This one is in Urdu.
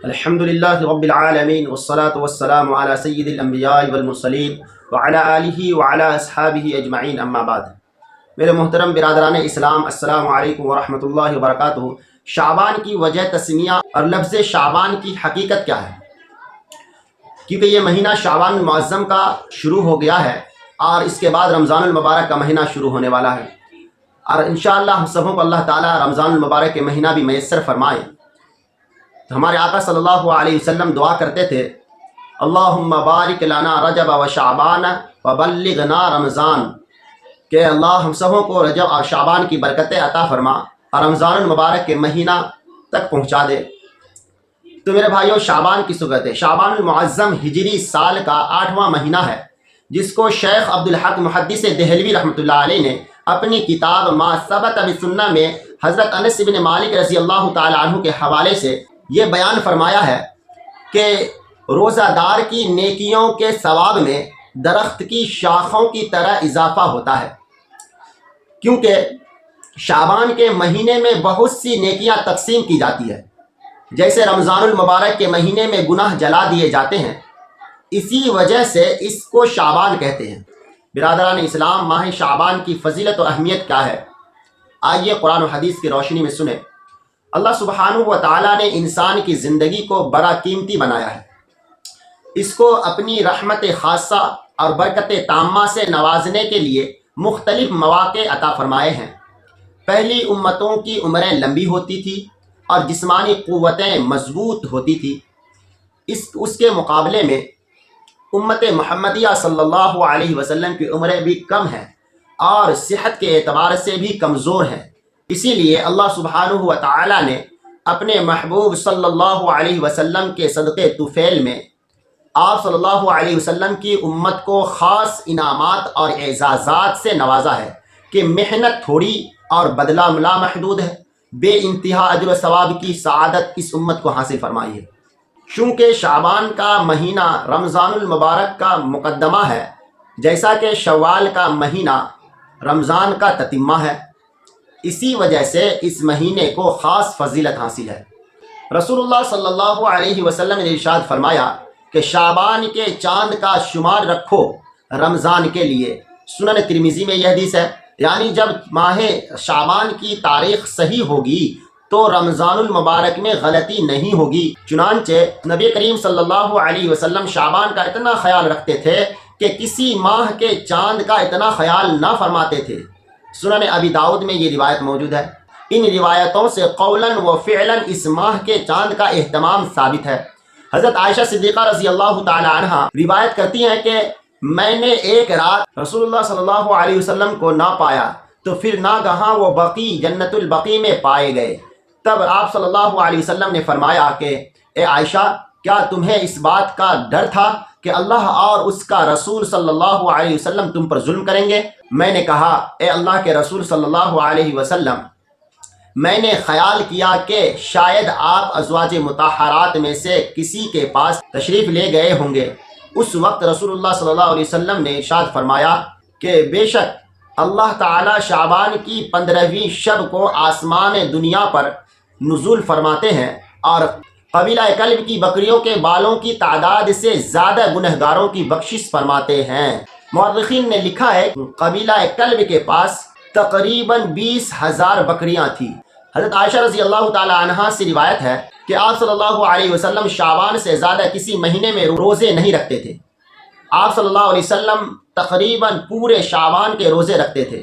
الحمدللہ رب العالمین والصلاة والسلام علی سید الانبیاء والمرسلین وعلی آلہ وعلی اصحابہ اجمعین اما بعد۔ میرے محترم برادران اسلام، السلام علیکم ورحمۃ اللہ وبرکاتہ۔ شعبان کی وجہ تسمیہ اور لفظ شعبان کی حقیقت کیا ہے؟ کیونکہ یہ مہینہ شعبان المعظم کا شروع ہو گیا ہے اور اس کے بعد رمضان المبارک کا مہینہ شروع ہونے والا ہے، اور انشاءاللہ ہم سبوں کو اللہ تعالیٰ رمضان المبارک کے مہینہ بھی میسر فرمائے۔ تو ہمارے آقا صلی اللہ علیہ وسلم دعا کرتے تھے، اللہم بارک لنا رجب و شعبان وبلغنا رمضان، کہ اللہ ہم سبوں کو رجب اور شعبان کی برکتیں عطا فرما اور رمضان المبارک کے مہینہ تک پہنچا دے۔ تو میرے بھائیو، شعبان کی صورت ہے، شعبان المعظم ہجری سال کا 8واں مہینہ ہے، جس کو شیخ عبدالحق محدث دہلوی رحمۃ اللہ علیہ نے اپنی کتاب ما ثبت بسنہ میں حضرت انس بن مالک رضی اللہ تعالی عنہ کے حوالے سے یہ بیان فرمایا ہے کہ روزہ دار کی نیکیوں کے ثواب میں درخت کی شاخوں کی طرح اضافہ ہوتا ہے، کیونکہ شعبان کے مہینے میں بہت سی نیکیاں تقسیم کی جاتی ہے۔ جیسے رمضان المبارک کے مہینے میں گناہ جلا دیے جاتے ہیں، اسی وجہ سے اس کو شعبان کہتے ہیں۔ برادران اسلام، ماہ شعبان کی فضیلت و اہمیت کیا ہے؟ آئیے قرآن و حدیث کی روشنی میں سنیں۔ اللہ سبحانہ و تعالیٰ نے انسان کی زندگی کو بڑا قیمتی بنایا ہے، اس کو اپنی رحمت خاصہ اور برکت تامہ سے نوازنے کے لیے مختلف مواقع عطا فرمائے ہیں۔ پہلی امتوں کی عمریں لمبی ہوتی تھی اور جسمانی قوتیں مضبوط ہوتی تھی، اس کے مقابلے میں امت محمدیہ صلی اللہ علیہ وسلم کی عمریں بھی کم ہیں اور صحت کے اعتبار سے بھی کمزور ہیں۔ اسی لیے اللہ سبحانہ و تعالی نے اپنے محبوب صلی اللہ علیہ وسلم کے صدقے طفیل میں آپ صلی اللہ علیہ وسلم کی امت کو خاص انعامات اور اعزازات سے نوازا ہے کہ محنت تھوڑی اور بدلہ لامحدود ہے، بے انتہا اجر و ثواب کی سعادت اس امت کو حاصل فرمائی ہے۔ چونکہ شعبان کا مہینہ رمضان المبارک کا مقدمہ ہے، جیسا کہ شوال کا مہینہ رمضان کا تتمہ ہے، اسی وجہ سے اس مہینے کو خاص فضیلت حاصل ہے۔ رسول اللہ صلی اللہ علیہ وسلم نے ارشاد فرمایا کہ شعبان کے چاند کا شمار رکھو رمضان کے لیے۔ سنن ترمذی میں یہ حدیث ہے، یعنی جب ماہ شعبان کی تاریخ صحیح ہوگی تو رمضان المبارک میں غلطی نہیں ہوگی۔ چنانچہ نبی کریم صلی اللہ علیہ وسلم شعبان کا اتنا خیال رکھتے تھے کہ کسی ماہ کے چاند کا اتنا خیال نہ فرماتے تھے۔ سنن ابی داؤد میں یہ روایت موجود ہے۔ ان روایتوں سے قولاً و فعلاً اس ماہ کے چاند کا اہتمام ثابت ہے۔ حضرت عائشہ صدیقہ رضی اللہ تعالی عنہا روایت کرتی ہیں کہ میں نے ایک رات رسول اللہ صلی اللہ علیہ وسلم کو نہ پایا، تو پھر ناگہاں وہ بقیع جنت البقیع میں پائے گئے۔ تب آپ صلی اللہ علیہ وسلم نے فرمایا کہ اے عائشہ، کیا تمہیں اس بات کا ڈر تھا کہ اللہ اور اس کا رسول صلی اللہ علیہ وسلم تم پر ظلم کریں گے؟ میں نے کہا، اے اللہ کے رسول صلی اللہ علیہ وسلم، میں نے خیال کیا کہ شاید آپ ازواج مطہرات میں سے کسی کے پاس تشریف لے گئے ہوں گے۔ اس وقت رسول اللہ صلی اللہ علیہ وسلم نے ارشاد فرمایا کہ بے شک اللہ تعالی شعبان کی 15ویں شب کو آسمان دنیا پر نزول فرماتے ہیں اور قبیلہ کلب کی بکریوں کے بالوں کی تعداد سے زیادہ گنہگاروں کی بخشش فرماتے ہیں۔ مورخین نے لکھا ہے قبیلہ کلب کے پاس تقریباً 20,000 بکریاں تھیں۔ حضرت عائشہ رضی اللہ تعالی عنہا سے روایت ہے کہ آپ صلی اللہ علیہ وسلم شعبان سے زیادہ کسی مہینے میں روزے نہیں رکھتے تھے۔ آپ صلی اللہ علیہ وسلم تقریباً پورے شعبان کے روزے رکھتے تھے۔